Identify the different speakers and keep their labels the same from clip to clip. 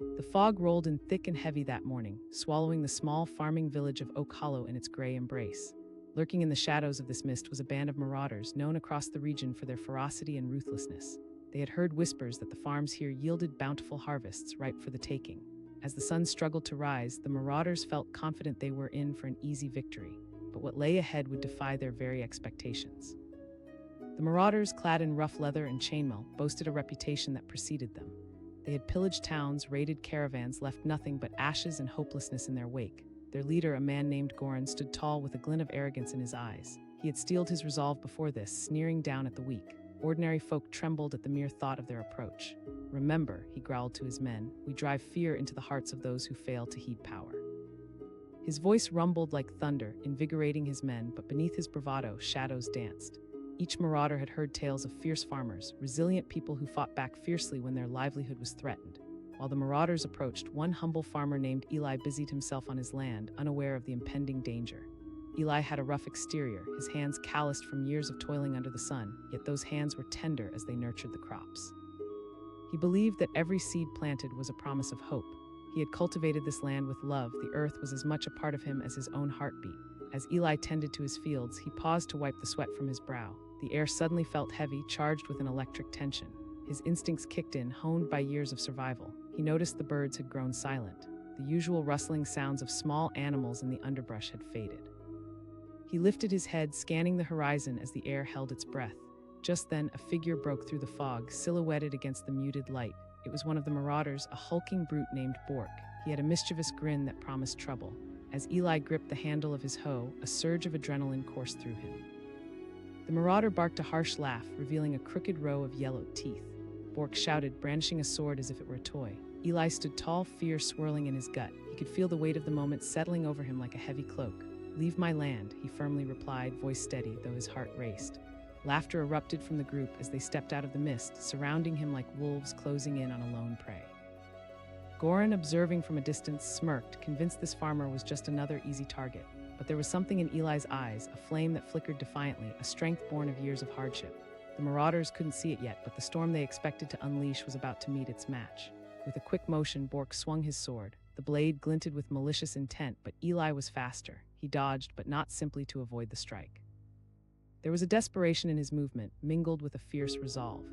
Speaker 1: The fog rolled in thick and heavy that morning, swallowing the small farming village of Oak Hollow in its gray embrace. Lurking in the shadows of this mist was a band of marauders known across the region for their ferocity and ruthlessness. They had heard whispers that the farms here yielded bountiful harvests ripe for the taking. As the sun struggled to rise, the marauders felt confident they were in for an easy victory, but what lay ahead would defy their very expectations. The marauders, clad in rough leather and chainmail, boasted a reputation that preceded them. They had pillaged towns, raided caravans, left nothing but ashes and hopelessness in their wake. Their leader, a man named Goran, stood tall with a glint of arrogance in his eyes. He had steeled his resolve before this, sneering down at the weak. Ordinary folk trembled at the mere thought of their approach. "Remember," he growled to his men, "we drive fear into the hearts of those who fail to heed power." His voice rumbled like thunder, invigorating his men, but beneath his bravado, shadows danced. Each marauder had heard tales of fierce farmers, resilient people who fought back fiercely when their livelihood was threatened. While the marauders approached, one humble farmer named Eli busied himself on his land, unaware of the impending danger. Eli had a rough exterior, his hands calloused from years of toiling under the sun, yet those hands were tender as they nurtured the crops. He believed that every seed planted was a promise of hope. He had cultivated this land with love. The earth was as much a part of him as his own heartbeat. As Eli tended to his fields, he paused to wipe the sweat from his brow. The air suddenly felt heavy, charged with an electric tension. His instincts kicked in, honed by years of survival. He noticed the birds had grown silent. The usual rustling sounds of small animals in the underbrush had faded. He lifted his head, scanning the horizon as the air held its breath. Just then, a figure broke through the fog, silhouetted against the muted light. It was one of the marauders, a hulking brute named Bork. He had a mischievous grin that promised trouble. As Eli gripped the handle of his hoe, a surge of adrenaline coursed through him. The marauder barked a harsh laugh, revealing a crooked row of yellowed teeth. Bork shouted, brandishing a sword as if it were a toy. Eli stood tall, fear swirling in his gut. He could feel the weight of the moment settling over him like a heavy cloak. "Leave my land," he firmly replied, voice steady, though his heart raced. Laughter erupted from the group as they stepped out of the mist, surrounding him like wolves closing in on a lone prey. Goran, observing from a distance, smirked, convinced this farmer was just another easy target. But there was something in Eli's eyes, a flame that flickered defiantly, a strength born of years of hardship. The marauders couldn't see it yet, but the storm they expected to unleash was about to meet its match. With a quick motion, Bork swung his sword. The blade glinted with malicious intent, but Eli was faster. He dodged, but not simply to avoid the strike. There was a desperation in his movement, mingled with a fierce resolve.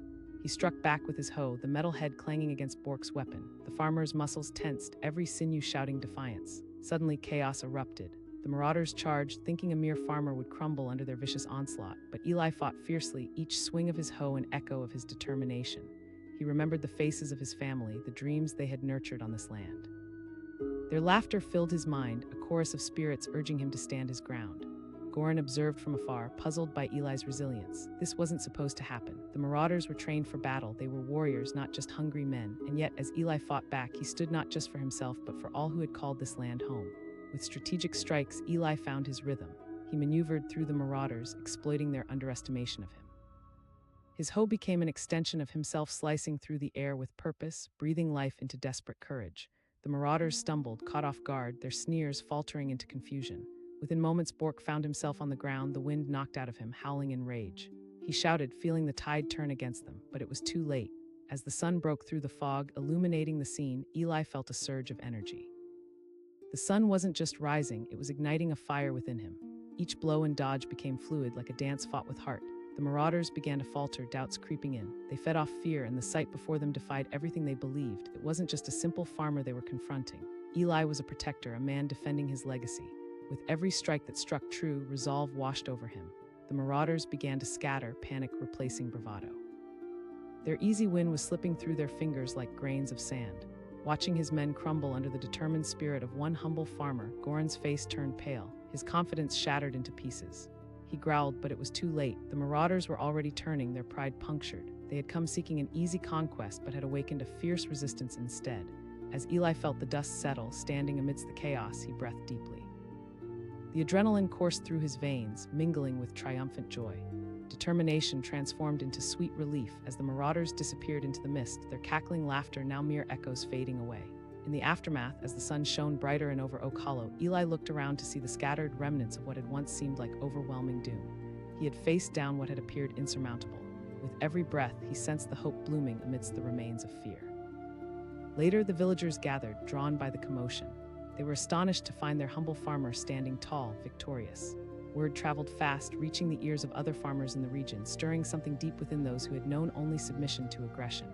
Speaker 1: He struck back with his hoe, the metal head clanging against Bork's weapon. The farmer's muscles tensed, every sinew shouting defiance. Suddenly, chaos erupted. The marauders charged, thinking a mere farmer would crumble under their vicious onslaught, but Eli fought fiercely, each swing of his hoe an echo of his determination. He remembered the faces of his family, the dreams they had nurtured on this land. Their laughter filled his mind, a chorus of spirits urging him to stand his ground. Goran observed from afar, puzzled by Eli's resilience. This wasn't supposed to happen. The marauders were trained for battle. They were warriors, not just hungry men. And yet, as Eli fought back, he stood not just for himself, but for all who had called this land home. With strategic strikes, Eli found his rhythm. He maneuvered through the marauders, exploiting their underestimation of him. His hoe became an extension of himself, slicing through the air with purpose, breathing life into desperate courage. The marauders stumbled, caught off guard, their sneers faltering into confusion. Within moments, Bork found himself on the ground, the wind knocked out of him, howling in rage. He shouted, feeling the tide turn against them, but it was too late. As the sun broke through the fog, illuminating the scene, Eli felt a surge of energy. The sun wasn't just rising, it was igniting a fire within him. Each blow and dodge became fluid, like a dance fought with heart. The marauders began to falter, doubts creeping in. They fed off fear, and the sight before them defied everything they believed. It wasn't just a simple farmer they were confronting. Eli was a protector, a man defending his legacy. With every strike that struck true, resolve washed over him. The marauders began to scatter, panic replacing bravado. Their easy win was slipping through their fingers like grains of sand. Watching his men crumble under the determined spirit of one humble farmer, Goran's face turned pale, his confidence shattered into pieces. He growled, but it was too late. The marauders were already turning, their pride punctured. They had come seeking an easy conquest, but had awakened a fierce resistance instead. As Eli felt the dust settle, standing amidst the chaos, he breathed deeply. The adrenaline coursed through his veins, mingling with triumphant joy. Determination transformed into sweet relief as the marauders disappeared into the mist, their cackling laughter now mere echoes fading away. In the aftermath, as the sun shone brighter and over Oak Hollow, Eli looked around to see the scattered remnants of what had once seemed like overwhelming doom. He had faced down what had appeared insurmountable. With every breath, he sensed the hope blooming amidst the remains of fear. Later, the villagers gathered, drawn by the commotion. They were astonished to find their humble farmer standing tall, victorious. Word traveled fast, reaching the ears of other farmers in the region, stirring something deep within those who had known only submission to aggression.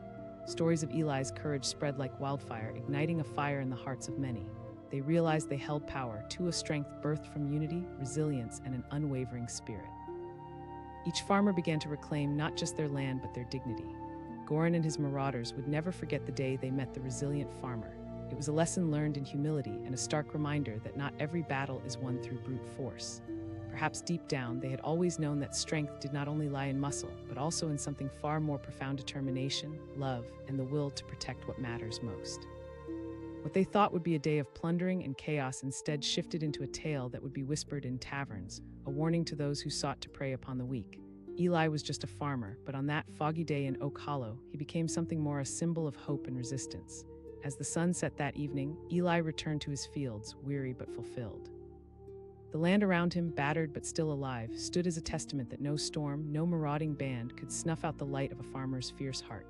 Speaker 1: Stories of Eli's courage spread like wildfire, igniting a fire in the hearts of many. They realized they held power, a strength birthed from unity, resilience, and an unwavering spirit. Each farmer began to reclaim not just their land but their dignity. Goran and his marauders would never forget the day they met the resilient farmer. It was a lesson learned in humility and a stark reminder that not every battle is won through brute force. Perhaps deep down, they had always known that strength did not only lie in muscle, but also in something far more profound: determination, love, and the will to protect what matters most. What they thought would be a day of plundering and chaos instead shifted into a tale that would be whispered in taverns, a warning to those who sought to prey upon the weak. Eli was just a farmer, but on that foggy day in Oak Hollow, he became something more: a symbol of hope and resistance. As the sun set that evening, Eli returned to his fields, weary but fulfilled. The land around him, battered but still alive, stood as a testament that no storm, no marauding band could snuff out the light of a farmer's fierce heart.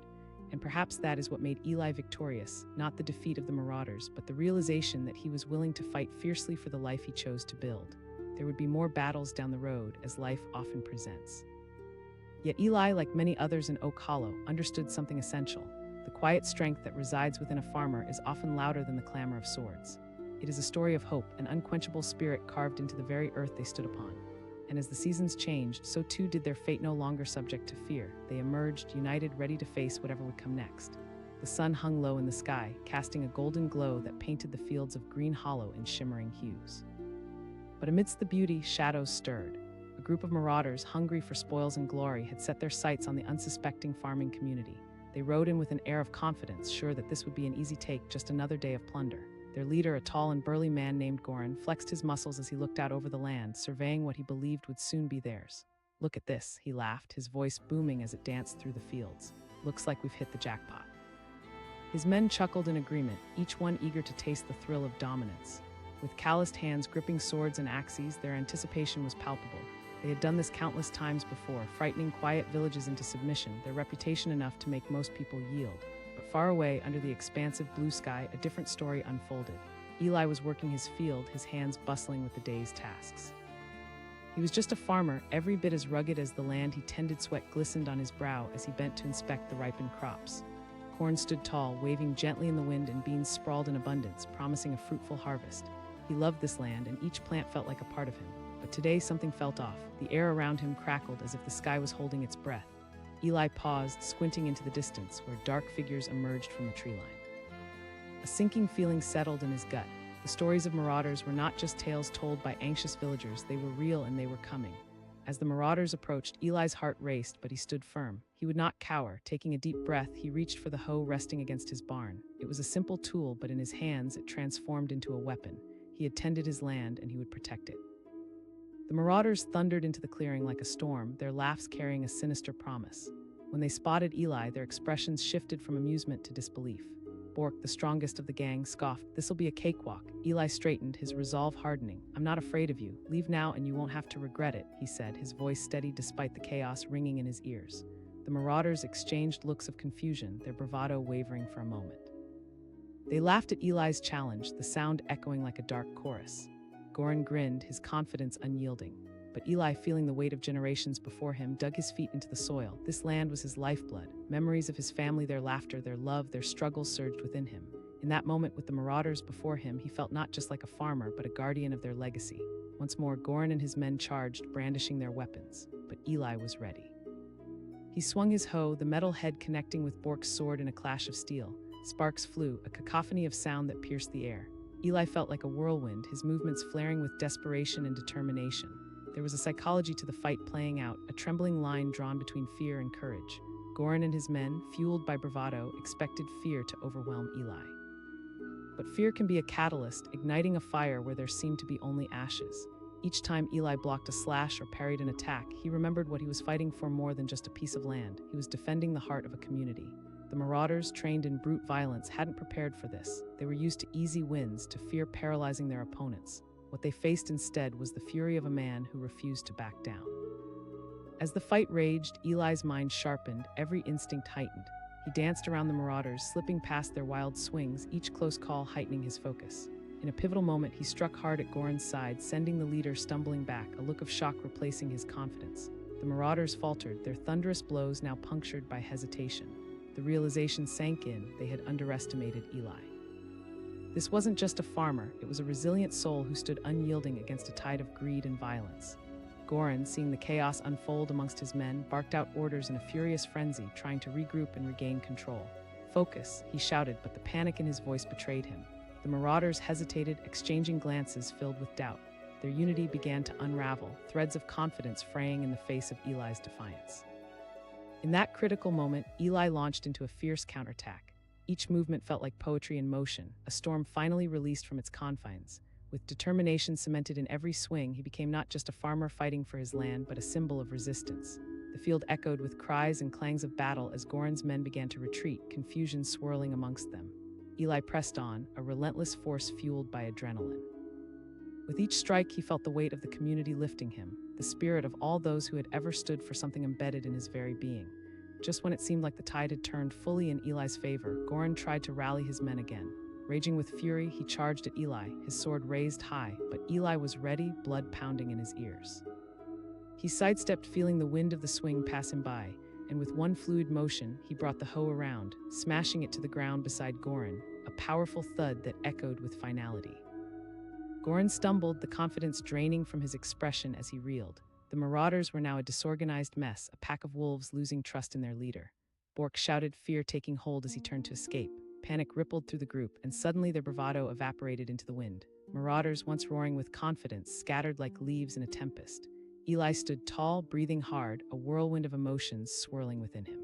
Speaker 1: And perhaps that is what made Eli victorious, not the defeat of the marauders, but the realization that he was willing to fight fiercely for the life he chose to build. There would be more battles down the road, as life often presents. Yet Eli, like many others in Oak Hollow, understood something essential. The quiet strength that resides within a farmer is often louder than the clamor of swords. It is a story of hope, an unquenchable spirit carved into the very earth they stood upon. And as the seasons changed, so too did their fate, no longer subject to fear. They emerged, united, ready to face whatever would come next. The sun hung low in the sky, casting a golden glow that painted the fields of Green Hollow in shimmering hues. But amidst the beauty, shadows stirred. A group of marauders, hungry for spoils and glory, had set their sights on the unsuspecting farming community. They rode in with an air of confidence, sure that this would be an easy take, just another day of plunder. Their leader, a tall and burly man named Goran, flexed his muscles as he looked out over the land, surveying what he believed would soon be theirs. "Look at this," he laughed, his voice booming as it danced through the fields. "Looks like we've hit the jackpot." His men chuckled in agreement, each one eager to taste the thrill of dominance. With calloused hands gripping swords and axes, their anticipation was palpable. They had done this countless times before, frightening quiet villages into submission, their reputation enough to make most people yield. But far away, under the expansive blue sky, a different story unfolded. Eli was working his field, his hands bustling with the day's tasks. He was just a farmer, every bit as rugged as the land he tended. Sweat glistened on his brow as he bent to inspect the ripened crops. Corn stood tall, waving gently in the wind, and beans sprawled in abundance, promising a fruitful harvest. He loved this land, and each plant felt like a part of him. But today something felt off. The air around him crackled as if the sky was holding its breath. Eli paused, squinting into the distance, where dark figures emerged from the tree line. A sinking feeling settled in his gut. The stories of marauders were not just tales told by anxious villagers, they were real and they were coming. As the marauders approached, Eli's heart raced, but he stood firm. He would not cower. Taking a deep breath, he reached for the hoe resting against his barn. It was a simple tool, but in his hands it transformed into a weapon. He had tended his land, and he would protect it. The marauders thundered into the clearing like a storm, their laughs carrying a sinister promise. When they spotted Eli, their expressions shifted from amusement to disbelief. Bork, the strongest of the gang, scoffed, "This'll be a cakewalk." Eli straightened, his resolve hardening. "I'm not afraid of you. Leave now and you won't have to regret it," he said, his voice steady despite the chaos ringing in his ears. The marauders exchanged looks of confusion, their bravado wavering for a moment. They laughed at Eli's challenge, the sound echoing like a dark chorus. Goran grinned, his confidence unyielding. But Eli, feeling the weight of generations before him, dug his feet into the soil. This land was his lifeblood. Memories of his family, their laughter, their love, their struggles surged within him. In that moment, with the marauders before him, he felt not just like a farmer, but a guardian of their legacy. Once more, Goran and his men charged, brandishing their weapons. But Eli was ready. He swung his hoe, the metal head connecting with Bork's sword in a clash of steel. Sparks flew, a cacophony of sound that pierced the air. Eli felt like a whirlwind, his movements flaring with desperation and determination. There was a psychology to the fight playing out, a trembling line drawn between fear and courage. Goran and his men, fueled by bravado, expected fear to overwhelm Eli. But fear can be a catalyst, igniting a fire where there seemed to be only ashes. Each time Eli blocked a slash or parried an attack, he remembered what he was fighting for: more than just a piece of land. He was defending the heart of a community. The marauders, trained in brute violence, hadn't prepared for this. They were used to easy wins, to fear paralyzing their opponents. What they faced instead was the fury of a man who refused to back down. As the fight raged, Eli's mind sharpened, every instinct heightened. He danced around the Marauders, slipping past their wild swings, each close call heightening his focus. In a pivotal moment, he struck hard at Goran's side, sending the leader stumbling back, a look of shock replacing his confidence. The Marauders faltered, their thunderous blows now punctured by hesitation. The realization sank in, they had underestimated Eli. This wasn't just a farmer, it was a resilient soul who stood unyielding against a tide of greed and violence. Goran, seeing the chaos unfold amongst his men, barked out orders in a furious frenzy, trying to regroup and regain control. "Focus," he shouted, but the panic in his voice betrayed him. The Marauders hesitated, exchanging glances filled with doubt. Their unity began to unravel, threads of confidence fraying in the face of Eli's defiance. In that critical moment, Eli launched into a fierce counterattack. Each movement felt like poetry in motion, a storm finally released from its confines. With determination cemented in every swing, he became not just a farmer fighting for his land, but a symbol of resistance. The field echoed with cries and clangs of battle as Goran's men began to retreat, confusion swirling amongst them. Eli pressed on, a relentless force fueled by adrenaline. With each strike, he felt the weight of the community lifting him, the spirit of all those who had ever stood for something embedded in his very being. Just when it seemed like the tide had turned fully in Eli's favor, Goran tried to rally his men again. Raging with fury, he charged at Eli, his sword raised high, but Eli was ready, blood pounding in his ears. He sidestepped, feeling the wind of the swing pass him by, and with one fluid motion, he brought the hoe around, smashing it to the ground beside Goran, a powerful thud that echoed with finality. Goran stumbled, the confidence draining from his expression as he reeled. The Marauders were now a disorganized mess, a pack of wolves losing trust in their leader. Bork shouted, fear taking hold as he turned to escape. Panic rippled through the group, and suddenly their bravado evaporated into the wind. Marauders, once roaring with confidence, scattered like leaves in a tempest. Eli stood tall, breathing hard, a whirlwind of emotions swirling within him.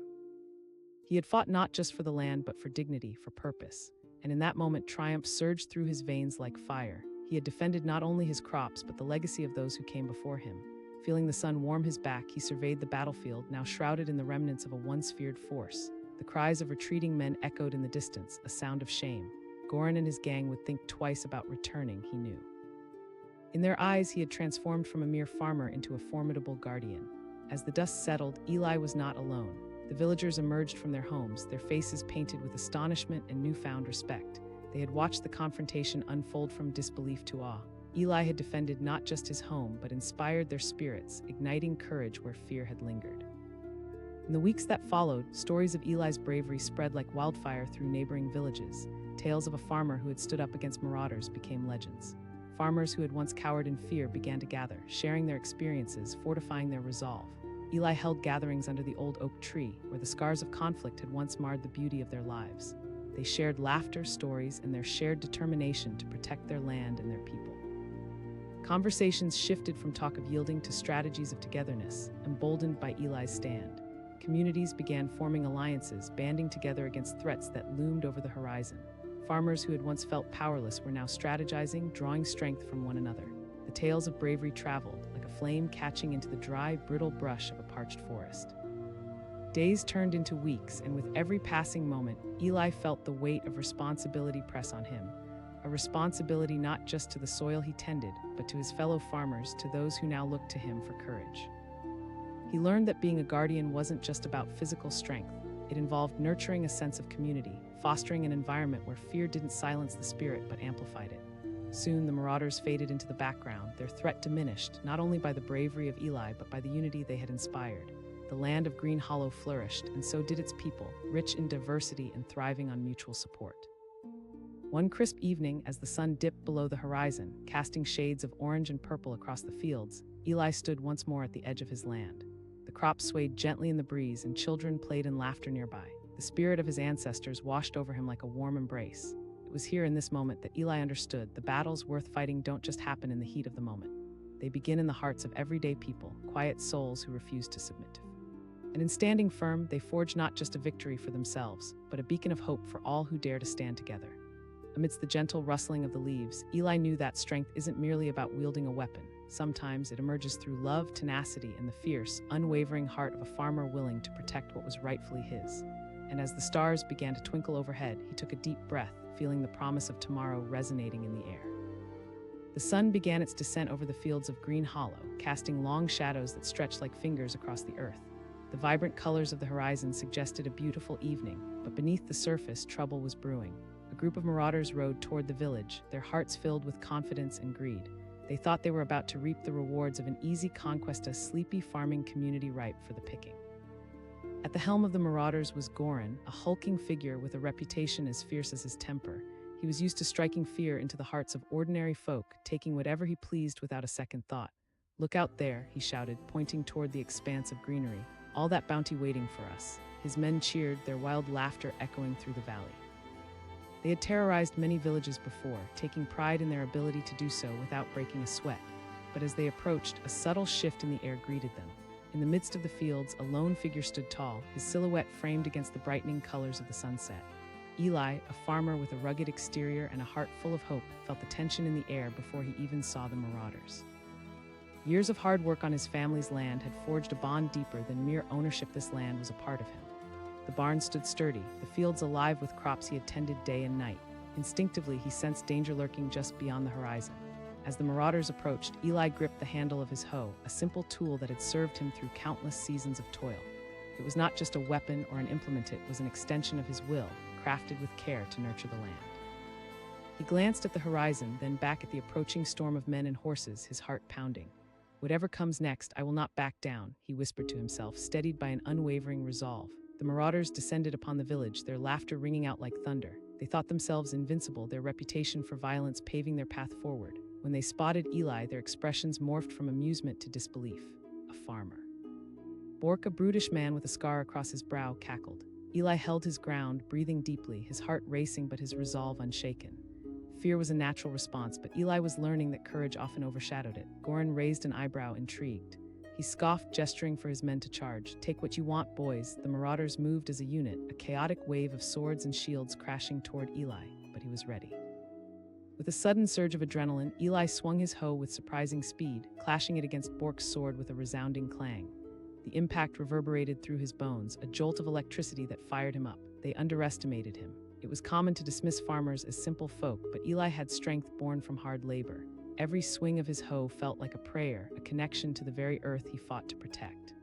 Speaker 1: He had fought not just for the land, but for dignity, for purpose. And in that moment, triumph surged through his veins like fire. He had defended not only his crops, but the legacy of those who came before him. Feeling the sun warm his back, he surveyed the battlefield, now shrouded in the remnants of a once feared force. The cries of retreating men echoed in the distance, a sound of shame. Goran and his gang would think twice about returning, he knew. In their eyes, he had transformed from a mere farmer into a formidable guardian. As the dust settled, Eli was not alone. The villagers emerged from their homes, their faces painted with astonishment and newfound respect. They had watched the confrontation unfold from disbelief to awe. Eli had defended not just his home, but inspired their spirits, igniting courage where fear had lingered. In the weeks that followed, stories of Eli's bravery spread like wildfire through neighboring villages. Tales of a farmer who had stood up against marauders became legends. Farmers who had once cowered in fear began to gather, sharing their experiences, fortifying their resolve. Eli held gatherings under the old oak tree, where the scars of conflict had once marred the beauty of their lives. They shared laughter, stories, and their shared determination to protect their land and their people. Conversations shifted from talk of yielding to strategies of togetherness, emboldened by Eli's stand. Communities began forming alliances, banding together against threats that loomed over the horizon. Farmers who had once felt powerless were now strategizing, drawing strength from one another. The tales of bravery traveled, like a flame catching into the dry, brittle brush of a parched forest. Days turned into weeks, and with every passing moment, Eli felt the weight of responsibility press on him. A responsibility not just to the soil he tended, but to his fellow farmers, to those who now looked to him for courage. He learned that being a guardian wasn't just about physical strength. It involved nurturing a sense of community, fostering an environment where fear didn't silence the spirit but amplified it. Soon, the Marauders faded into the background, their threat diminished, not only by the bravery of Eli, but by the unity they had inspired. The land of Green Hollow flourished, and so did its people, rich in diversity and thriving on mutual support. One crisp evening, as the sun dipped below the horizon, casting shades of orange and purple across the fields, Eli stood once more at the edge of his land. The crops swayed gently in the breeze, and children played in laughter nearby. The spirit of his ancestors washed over him like a warm embrace. It was here in this moment that Eli understood the battles worth fighting don't just happen in the heat of the moment. They begin in the hearts of everyday people, quiet souls who refuse to submit. And in standing firm, they forge not just a victory for themselves, but a beacon of hope for all who dare to stand together. Amidst the gentle rustling of the leaves, Eli knew that strength isn't merely about wielding a weapon. Sometimes it emerges through love, tenacity, and the fierce, unwavering heart of a farmer willing to protect what was rightfully his. And as the stars began to twinkle overhead, he took a deep breath, feeling the promise of tomorrow resonating in the air. The sun began its descent over the fields of Green Hollow, casting long shadows that stretched like fingers across the earth. The vibrant colors of the horizon suggested a beautiful evening, but beneath the surface, trouble was brewing. A group of marauders rode toward the village, their hearts filled with confidence and greed. They thought they were about to reap the rewards of an easy conquest, a sleepy farming community ripe for the picking. At the helm of the marauders was Goran, a hulking figure with a reputation as fierce as his temper. He was used to striking fear into the hearts of ordinary folk, taking whatever he pleased without a second thought. "Look out there," he shouted, pointing toward the expanse of greenery. "All that bounty waiting for us." His men cheered, their wild laughter echoing through the valley. They had terrorized many villages before, taking pride in their ability to do so without breaking a sweat. But as they approached, a subtle shift in the air greeted them. In the midst of the fields, a lone figure stood tall, his silhouette framed against the brightening colors of the sunset. Eli, a farmer with a rugged exterior and a heart full of hope, felt the tension in the air before he even saw the marauders. Years of hard work on his family's land had forged a bond deeper than mere ownership. This land was a part of him. The barn stood sturdy, the fields alive with crops he had tended day and night. Instinctively, he sensed danger lurking just beyond the horizon. As the marauders approached, Eli gripped the handle of his hoe, a simple tool that had served him through countless seasons of toil. It was not just a weapon or an implement, it was an extension of his will, crafted with care to nurture the land. He glanced at the horizon, then back at the approaching storm of men and horses, his heart pounding. "Whatever comes next, I will not back down," he whispered to himself, steadied by an unwavering resolve. The marauders descended upon the village, their laughter ringing out like thunder. They thought themselves invincible, their reputation for violence paving their path forward. When they spotted Eli, their expressions morphed from amusement to disbelief. A farmer. Bork, a brutish man with a scar across his brow, cackled. Eli held his ground, breathing deeply, his heart racing but his resolve unshaken. Fear was a natural response, but Eli was learning that courage often overshadowed it. Goran raised an eyebrow, intrigued. He scoffed, gesturing for his men to charge. "Take what you want, boys." The marauders moved as a unit, a chaotic wave of swords and shields crashing toward Eli, but he was ready. With a sudden surge of adrenaline, Eli swung his hoe with surprising speed, clashing it against Bork's sword with a resounding clang. The impact reverberated through his bones, a jolt of electricity that fired him up. They underestimated him. It was common to dismiss farmers as simple folk, but Eli had strength born from hard labor. Every swing of his hoe felt like a prayer, a connection to the very earth he fought to protect.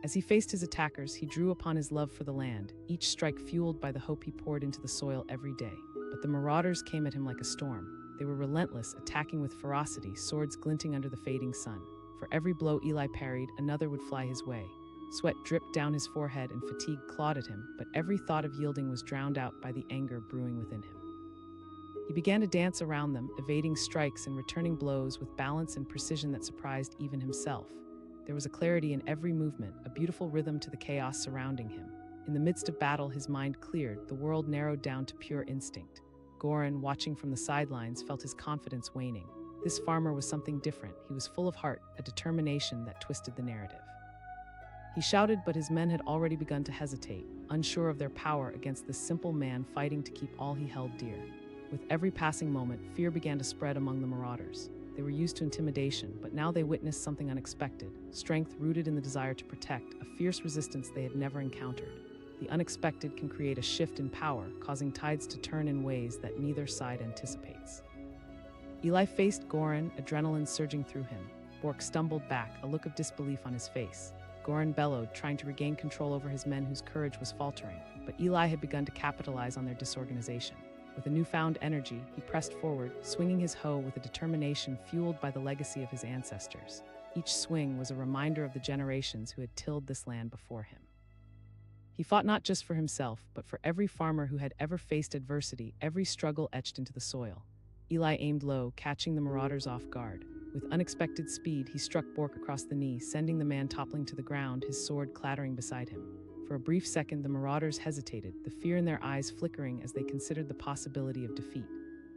Speaker 1: As he faced his attackers, he drew upon his love for the land, each strike fueled by the hope he poured into the soil every day. But the marauders came at him like a storm. They were relentless, attacking with ferocity, swords glinting under the fading sun. For every blow Eli parried, another would fly his way. Sweat dripped down his forehead and fatigue clawed at him, but every thought of yielding was drowned out by the anger brewing within him. He began to dance around them, evading strikes and returning blows with balance and precision that surprised even himself. There was a clarity in every movement, a beautiful rhythm to the chaos surrounding him. In the midst of battle, his mind cleared, the world narrowed down to pure instinct. Goran, watching from the sidelines, felt his confidence waning. This farmer was something different. He was full of heart, a determination that twisted the narrative. He shouted, but his men had already begun to hesitate, unsure of their power against this simple man fighting to keep all he held dear. With every passing moment, fear began to spread among the marauders. They were used to intimidation, but now they witnessed something unexpected, strength rooted in the desire to protect, a fierce resistance they had never encountered. The unexpected can create a shift in power, causing tides to turn in ways that neither side anticipates. Eli faced Goran, adrenaline surging through him. Bork stumbled back, a look of disbelief on his face. Goran bellowed, trying to regain control over his men whose courage was faltering, but Eli had begun to capitalize on their disorganization. With a newfound energy, he pressed forward, swinging his hoe with a determination fueled by the legacy of his ancestors. Each swing was a reminder of the generations who had tilled this land before him. He fought not just for himself, but for every farmer who had ever faced adversity, every struggle etched into the soil. Eli aimed low, catching the marauders off guard. With unexpected speed, he struck Bork across the knee, sending the man toppling to the ground, his sword clattering beside him. For a brief second, the marauders hesitated, the fear in their eyes flickering as they considered the possibility of defeat.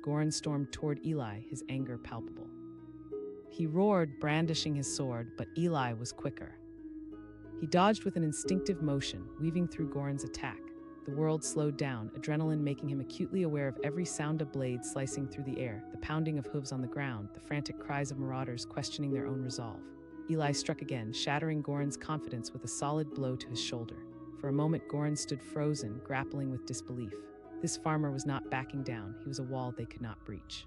Speaker 1: Goran stormed toward Eli, his anger palpable. He roared, brandishing his sword, but Eli was quicker. He dodged with an instinctive motion, weaving through Goran's attack. The world slowed down, adrenaline making him acutely aware of every sound of blades slicing through the air, the pounding of hooves on the ground, the frantic cries of marauders questioning their own resolve. Eli struck again, shattering Goran's confidence with a solid blow to his shoulder. For a moment, Goran stood frozen, grappling with disbelief. This farmer was not backing down. He was a wall they could not breach.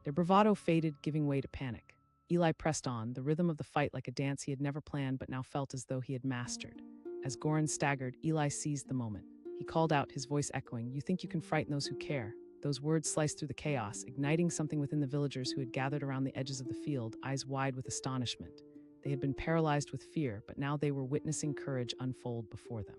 Speaker 1: Their bravado faded, giving way to panic. Eli pressed on, the rhythm of the fight like a dance he had never planned but now felt as though he had mastered. As Goran staggered, Eli seized the moment. He called out, his voice echoing, "You think you can frighten those who care?" Those words sliced through the chaos, igniting something within the villagers who had gathered around the edges of the field, eyes wide with astonishment. They had been paralyzed with fear, but now they were witnessing courage unfold before them.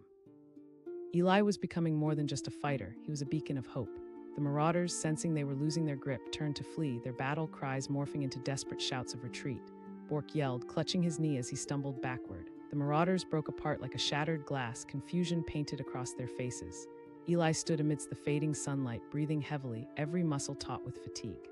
Speaker 1: Eli was becoming more than just a fighter, he was a beacon of hope. The Marauders, sensing they were losing their grip, turned to flee, their battle cries morphing into desperate shouts of retreat. Bork yelled, clutching his knee as he stumbled backward. The Marauders broke apart like a shattered glass, confusion painted across their faces. Eli stood amidst the fading sunlight, breathing heavily, every muscle taut with fatigue.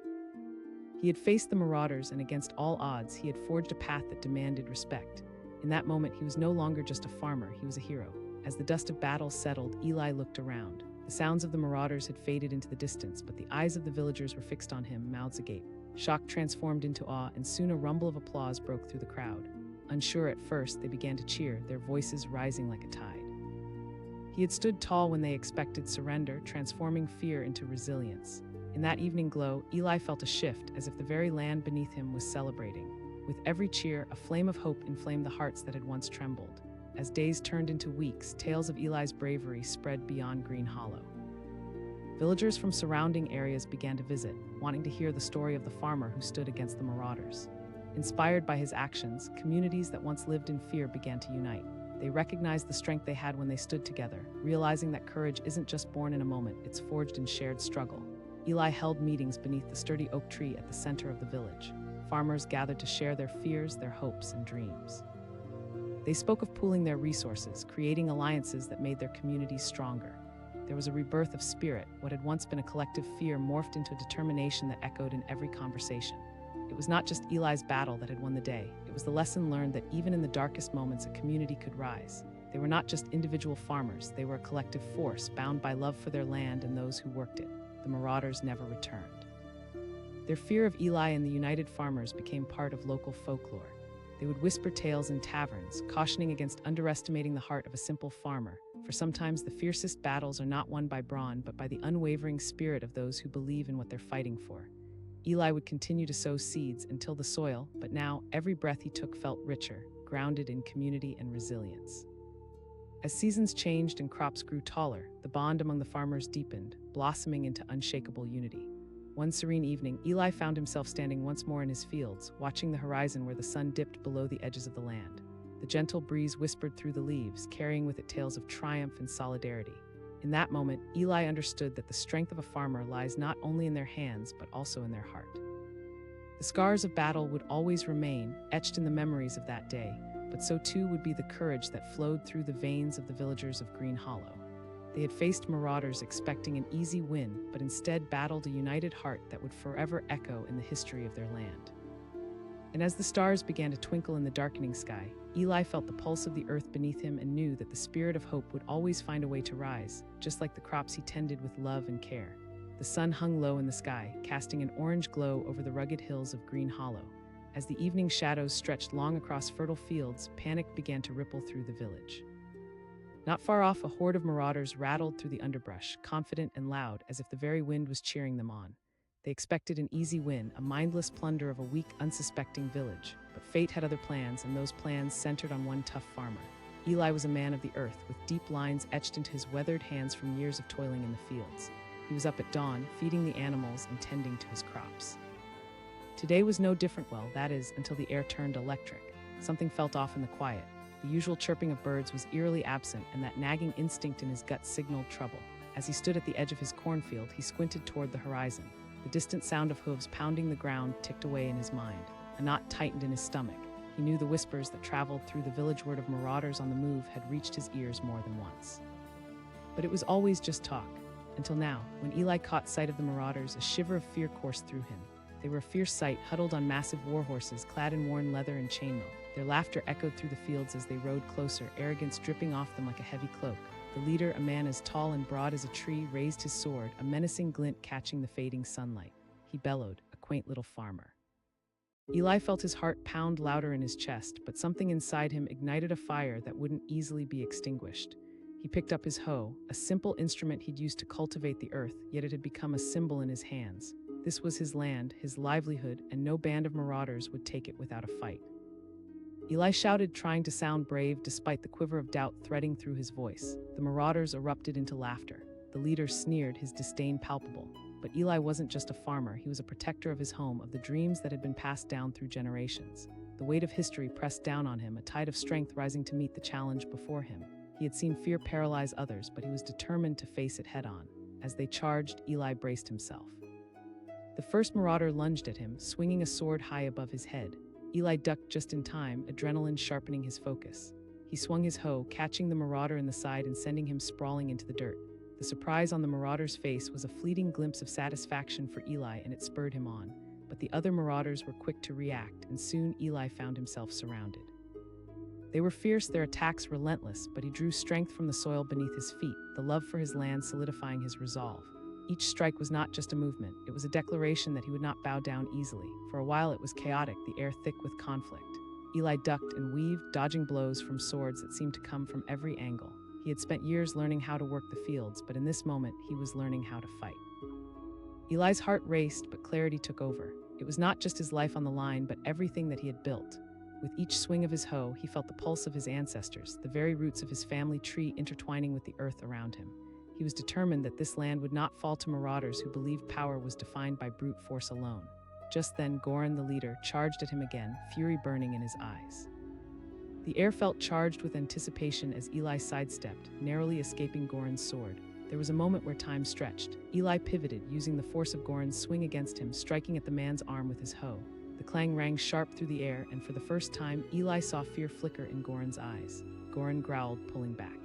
Speaker 1: He had faced the Marauders, and against all odds, he had forged a path that demanded respect. In that moment, he was no longer just a farmer, he was a hero. As the dust of battle settled, Eli looked around. The sounds of the Marauders had faded into the distance, but the eyes of the villagers were fixed on him, mouths agape. Shock transformed into awe, and soon a rumble of applause broke through the crowd. Unsure at first, they began to cheer, their voices rising like a tide. He had stood tall when they expected surrender, transforming fear into resilience. In that evening glow, Eli felt a shift, as if the very land beneath him was celebrating. With every cheer, a flame of hope inflamed the hearts that had once trembled. As days turned into weeks, tales of Eli's bravery spread beyond Green Hollow. Villagers from surrounding areas began to visit, wanting to hear the story of the farmer who stood against the Marauders. Inspired by his actions, communities that once lived in fear began to unite. They recognized the strength they had when they stood together, realizing that courage isn't just born in a moment, it's forged in shared struggle. Eli held meetings beneath the sturdy oak tree at the center of the village. Farmers gathered to share their fears, their hopes, and dreams. They spoke of pooling their resources, creating alliances that made their communities stronger. There was a rebirth of spirit. What had once been a collective fear morphed into a determination that echoed in every conversation. It was not just Eli's battle that had won the day. It was the lesson learned that even in the darkest moments, a community could rise. They were not just individual farmers. They were a collective force, bound by love for their land and those who worked it. The Marauders never returned. Their fear of Eli and the united farmers became part of local folklore. They would whisper tales in taverns, cautioning against underestimating the heart of a simple farmer, for sometimes the fiercest battles are not won by brawn but by the unwavering spirit of those who believe in what they're fighting for. Eli would continue to sow seeds until the soil, but now every breath he took felt richer, grounded in community and resilience. As seasons changed and crops grew taller, the bond among the farmers deepened, blossoming into unshakable unity. One serene evening, Eli found himself standing once more in his fields, watching the horizon where the sun dipped below the edges of the land. The gentle breeze whispered through the leaves, carrying with it tales of triumph and solidarity. In that moment, Eli understood that the strength of a farmer lies not only in their hands, but also in their heart. The scars of battle would always remain, etched in the memories of that day, but so too would be the courage that flowed through the veins of the villagers of Green Hollow. They had faced Marauders expecting an easy win, but instead battled a united heart that would forever echo in the history of their land. And as the stars began to twinkle in the darkening sky, Eli felt the pulse of the earth beneath him and knew that the spirit of hope would always find a way to rise, just like the crops he tended with love and care. The sun hung low in the sky, casting an orange glow over the rugged hills of Green Hollow. As the evening shadows stretched long across fertile fields, panic began to ripple through the village. Not far off, a horde of Marauders rattled through the underbrush, confident and loud, as if the very wind was cheering them on. They expected an easy win, a mindless plunder of a weak, unsuspecting village. But fate had other plans, and those plans centered on one tough farmer. Eli was a man of the earth, with deep lines etched into his weathered hands from years of toiling in the fields. He was up at dawn, feeding the animals and tending to his crops. Today was no different, that is, until the air turned electric. Something felt off in the quiet. The usual chirping of birds was eerily absent, and that nagging instinct in his gut signaled trouble. As he stood at the edge of his cornfield, he squinted toward the horizon. The distant sound of hooves pounding the ground ticked away in his mind. A knot tightened in his stomach. He knew the whispers that traveled through the village word of Marauders on the move had reached his ears more than once. But it was always just talk. Until now, when Eli caught sight of the Marauders, a shiver of fear coursed through him. They were a fierce sight, huddled on massive war horses, clad in worn leather and chainmail. Their laughter echoed through the fields as they rode closer, arrogance dripping off them like a heavy cloak. The leader, a man as tall and broad as a tree, raised his sword, a menacing glint catching the fading sunlight. He bellowed, a quaint little farmer. Eli felt his heart pound louder in his chest, but something inside him ignited a fire that wouldn't easily be extinguished. He picked up his hoe, a simple instrument he'd used to cultivate the earth, yet it had become a symbol in his hands. This was his land, his livelihood, and no band of marauders would take it without a fight. Eli shouted, trying to sound brave despite the quiver of doubt threading through his voice. The marauders erupted into laughter. The leader sneered, his disdain palpable. But Eli wasn't just a farmer, he was a protector of his home, of the dreams that had been passed down through generations. The weight of history pressed down on him, a tide of strength rising to meet the challenge before him. He had seen fear paralyze others, but he was determined to face it head-on. As they charged, Eli braced himself. The first marauder lunged at him, swinging a sword high above his head. Eli ducked just in time, adrenaline sharpening his focus. He swung his hoe, catching the marauder in the side and sending him sprawling into the dirt. The surprise on the marauder's face was a fleeting glimpse of satisfaction for Eli, and it spurred him on. But the other marauders were quick to react, and soon Eli found himself surrounded. They were fierce, their attacks relentless, but he drew strength from the soil beneath his feet, the love for his land solidifying his resolve. Each strike was not just a movement, it was a declaration that he would not bow down easily. For a while it was chaotic, the air thick with conflict. Eli ducked and weaved, dodging blows from swords that seemed to come from every angle. He had spent years learning how to work the fields, but in this moment he was learning how to fight. Eli's heart raced, but clarity took over. It was not just his life on the line, but everything that he had built. With each swing of his hoe, he felt the pulse of his ancestors, the very roots of his family tree intertwining with the earth around him. He was determined that this land would not fall to marauders who believed power was defined by brute force alone. Just then, Goran, the leader, charged at him again, fury burning in his eyes. The air felt charged with anticipation as Eli sidestepped, narrowly escaping Goran's sword. There was a moment where time stretched. Eli pivoted, using the force of Goran's swing against him, striking at the man's arm with his hoe. The clang rang sharp through the air, and for the first time, Eli saw fear flicker in Goran's eyes. Goran growled, pulling back.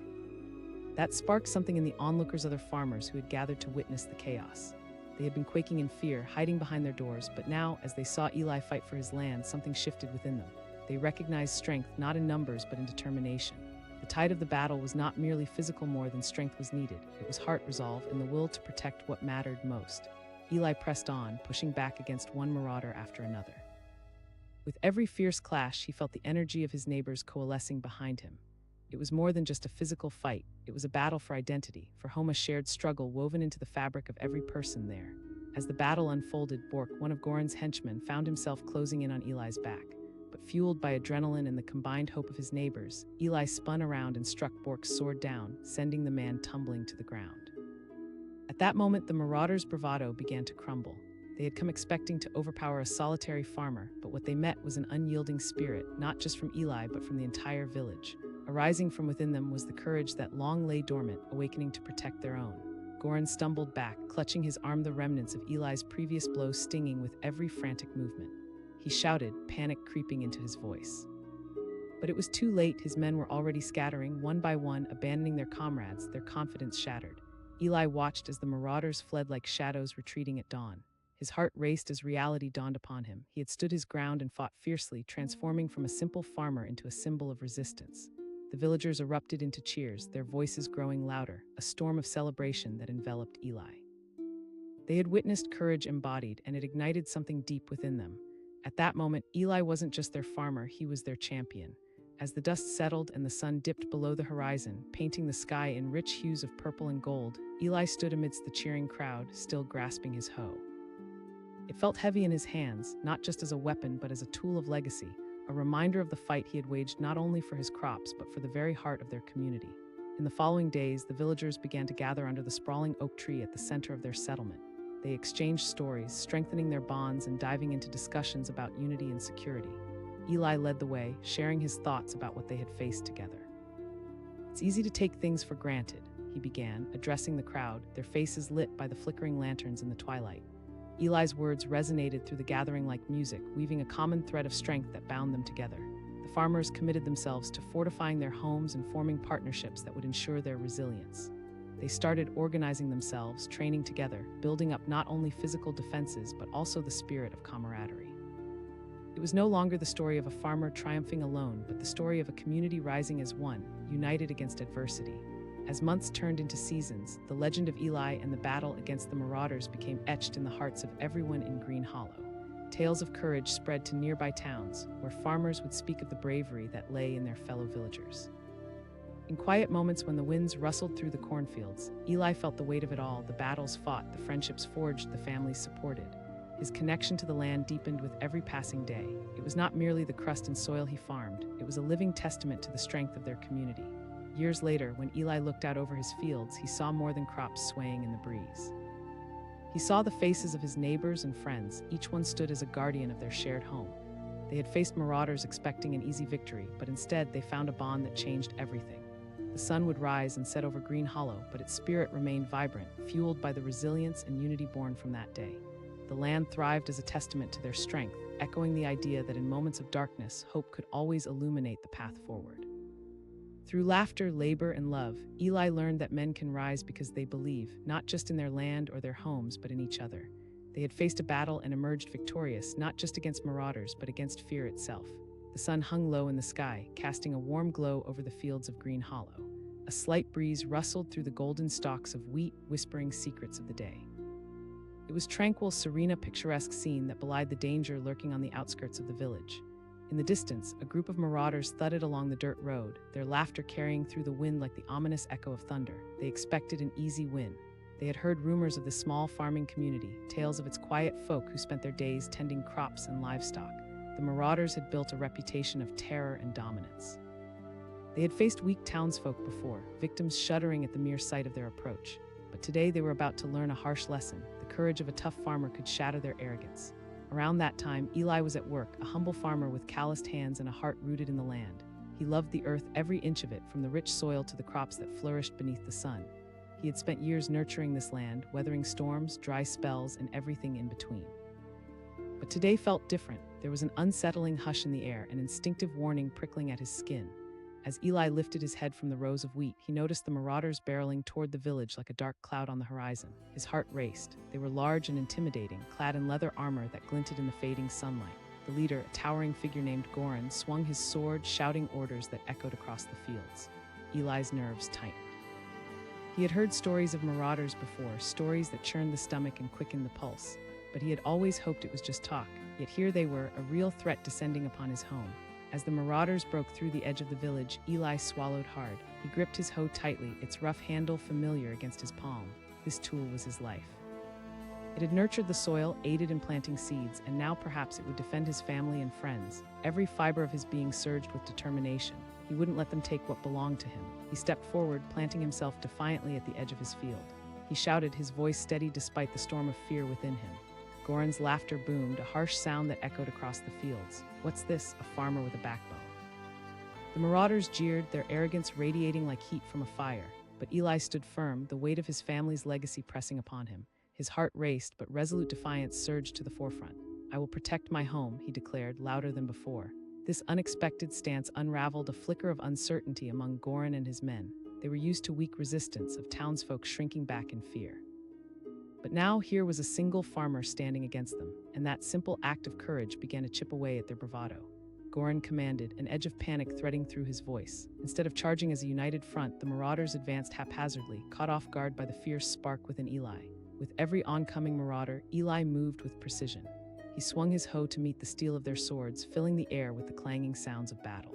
Speaker 1: That sparked something in the onlookers, other farmers who had gathered to witness the chaos. They had been quaking in fear, hiding behind their doors, but now, as they saw Eli fight for his land, something shifted within them. They recognized strength not in numbers but in determination. The tide of the battle was not merely physical, more than strength was needed. It was heart resolve and the will to protect what mattered most. Eli pressed on, pushing back against one marauder after another. With every fierce clash, he felt the energy of his neighbors coalescing behind him. It was more than just a physical fight. It was a battle for identity, for home, a shared struggle woven into the fabric of every person there. As the battle unfolded, Bork, one of Goran's henchmen, found himself closing in on Eli's back. But fueled by adrenaline and the combined hope of his neighbors, Eli spun around and struck Bork's sword down, sending the man tumbling to the ground. At that moment, the marauders' bravado began to crumble. They had come expecting to overpower a solitary farmer, but what they met was an unyielding spirit, not just from Eli, but from the entire village. Arising from within them was the courage that long lay dormant, awakening to protect their own. Goran stumbled back, clutching his arm, the remnants of Eli's previous blow stinging with every frantic movement. He shouted, panic creeping into his voice. But it was too late. His men were already scattering, one by one, abandoning their comrades, their confidence shattered. Eli watched as the marauders fled like shadows retreating at dawn. His heart raced as reality dawned upon him. He had stood his ground and fought fiercely, transforming from a simple farmer into a symbol of resistance. The villagers erupted into cheers, their voices growing louder, a storm of celebration that enveloped Eli. They had witnessed courage embodied, and it ignited something deep within them. At that moment, Eli wasn't just their farmer, he was their champion. As the dust settled and the sun dipped below the horizon, painting the sky in rich hues of purple and gold, Eli stood amidst the cheering crowd, still grasping his hoe. It felt heavy in his hands, not just as a weapon but as a tool of legacy, a reminder of the fight he had waged not only for his crops but for the very heart of their community. In the following days, the villagers began to gather under the sprawling oak tree at the center of their settlement. They exchanged stories, strengthening their bonds and diving into discussions about unity and security. Eli led the way, sharing his thoughts about what they had faced together. It's easy to take things for granted, he began, addressing the crowd, their faces lit by the flickering lanterns in the twilight. Eli's words resonated through the gathering like music, weaving a common thread of strength that bound them together. The farmers committed themselves to fortifying their homes and forming partnerships that would ensure their resilience. They started organizing themselves, training together, building up not only physical defenses but also the spirit of camaraderie. It was no longer the story of a farmer triumphing alone, but the story of a community rising as one, united against adversity. As months turned into seasons, the legend of Eli and the battle against the Marauders became etched in the hearts of everyone in Green Hollow. Tales of courage spread to nearby towns, where farmers would speak of the bravery that lay in their fellow villagers. In quiet moments when the winds rustled through the cornfields, Eli felt the weight of it all, the battles fought, the friendships forged, the families supported. His connection to the land deepened with every passing day. It was not merely the crust and soil he farmed, it was a living testament to the strength of their community. Years later, when Eli looked out over his fields, he saw more than crops swaying in the breeze. He saw the faces of his neighbors and friends, each one stood as a guardian of their shared home. They had faced marauders expecting an easy victory, but instead they found a bond that changed everything. The sun would rise and set over Green Hollow, but its spirit remained vibrant, fueled by the resilience and unity born from that day. The land thrived as a testament to their strength, echoing the idea that in moments of darkness, hope could always illuminate the path forward. Through laughter, labor, and love, Eli learned that men can rise because they believe, not just in their land or their homes, but in each other. They had faced a battle and emerged victorious, not just against marauders, but against fear itself. The sun hung low in the sky, casting a warm glow over the fields of Green Hollow. A slight breeze rustled through the golden stalks of wheat, whispering secrets of the day. It was tranquil, serene, picturesque scene that belied the danger lurking on the outskirts of the village. In the distance, a group of marauders thudded along the dirt road, their laughter carrying through the wind like the ominous echo of thunder. They expected an easy win. They had heard rumors of the small farming community, tales of its quiet folk who spent their days tending crops and livestock. The marauders had built a reputation of terror and dominance. They had faced weak townsfolk before, victims shuddering at the mere sight of their approach. But today they were about to learn a harsh lesson. The courage of a tough farmer could shatter their arrogance. Around that time, Eli was at work, a humble farmer with calloused hands and a heart rooted in the land. He loved the earth, every inch of it, from the rich soil to the crops that flourished beneath the sun. He had spent years nurturing this land, weathering storms, dry spells, and everything in between. But today felt different. There was an unsettling hush in the air, an instinctive warning prickling at his skin. As Eli lifted his head from the rows of wheat, he noticed the marauders barreling toward the village like a dark cloud on the horizon. His heart raced. They were large and intimidating, clad in leather armor that glinted in the fading sunlight. The leader, a towering figure named Goran, swung his sword, shouting orders that echoed across the fields. Eli's nerves tightened. He had heard stories of marauders before, stories that churned the stomach and quickened the pulse. But he had always hoped it was just talk. Yet here they were, a real threat descending upon his home. As the marauders broke through the edge of the village, Eli swallowed hard. He gripped his hoe tightly, its rough handle familiar against his palm. This tool was his life. It had nurtured the soil, aided in planting seeds, and now perhaps it would defend his family and friends. Every fiber of his being surged with determination. He wouldn't let them take what belonged to him. He stepped forward, planting himself defiantly at the edge of his field. He shouted, his voice steady despite the storm of fear within him. Goran's laughter boomed, a harsh sound that echoed across the fields. What's this? A farmer with a backbone. The marauders jeered, their arrogance radiating like heat from a fire. But Eli stood firm, the weight of his family's legacy pressing upon him. His heart raced, but resolute defiance surged to the forefront. I will protect my home, he declared, louder than before. This unexpected stance unraveled a flicker of uncertainty among Goran and his men. They were used to weak resistance, of townsfolk shrinking back in fear. But now here was a single farmer standing against them, and that simple act of courage began to chip away at their bravado. Goran commanded, an edge of panic threading through his voice. Instead of charging as a united front, the marauders advanced haphazardly, caught off guard by the fierce spark within Eli. With every oncoming marauder, Eli moved with precision. He swung his hoe to meet the steel of their swords, filling the air with the clanging sounds of battle.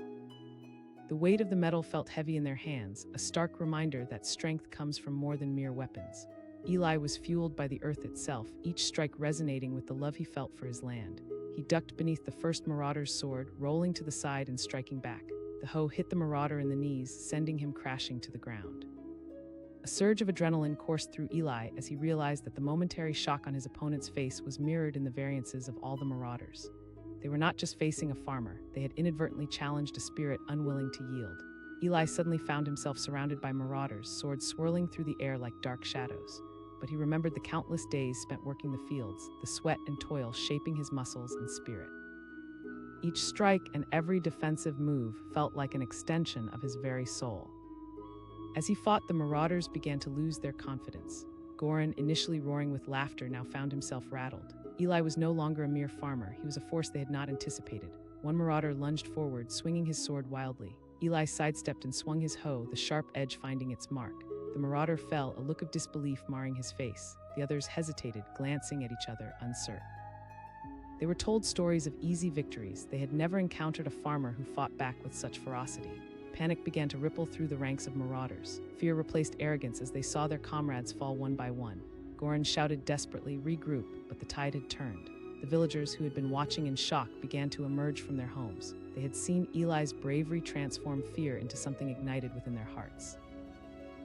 Speaker 1: The weight of the metal felt heavy in their hands, a stark reminder that strength comes from more than mere weapons. Eli was fueled by the earth itself, each strike resonating with the love he felt for his land. He ducked beneath the first marauder's sword, rolling to the side and striking back. The hoe hit the marauder in the knees, sending him crashing to the ground. A surge of adrenaline coursed through Eli as he realized that the momentary shock on his opponent's face was mirrored in the variances of all the marauders. They were not just facing a farmer, they had inadvertently challenged a spirit unwilling to yield. Eli suddenly found himself surrounded by marauders, swords swirling through the air like dark shadows. But he remembered the countless days spent working the fields, the sweat and toil shaping his muscles and spirit. Each strike and every defensive move felt like an extension of his very soul. As he fought, the marauders began to lose their confidence. Goran, initially roaring with laughter, now found himself rattled. Eli was no longer a mere farmer, he was a force they had not anticipated. One marauder lunged forward, swinging his sword wildly. Eli sidestepped and swung his hoe, the sharp edge finding its mark. The marauder fell, a look of disbelief marring his face. The others hesitated, glancing at each other, uncertain. They were told stories of easy victories. They had never encountered a farmer who fought back with such ferocity. Panic began to ripple through the ranks of marauders. Fear replaced arrogance as they saw their comrades fall one by one. Goran shouted desperately, "Regroup," but the tide had turned. The villagers who had been watching in shock began to emerge from their homes. They had seen Eli's bravery transform fear into something ignited within their hearts.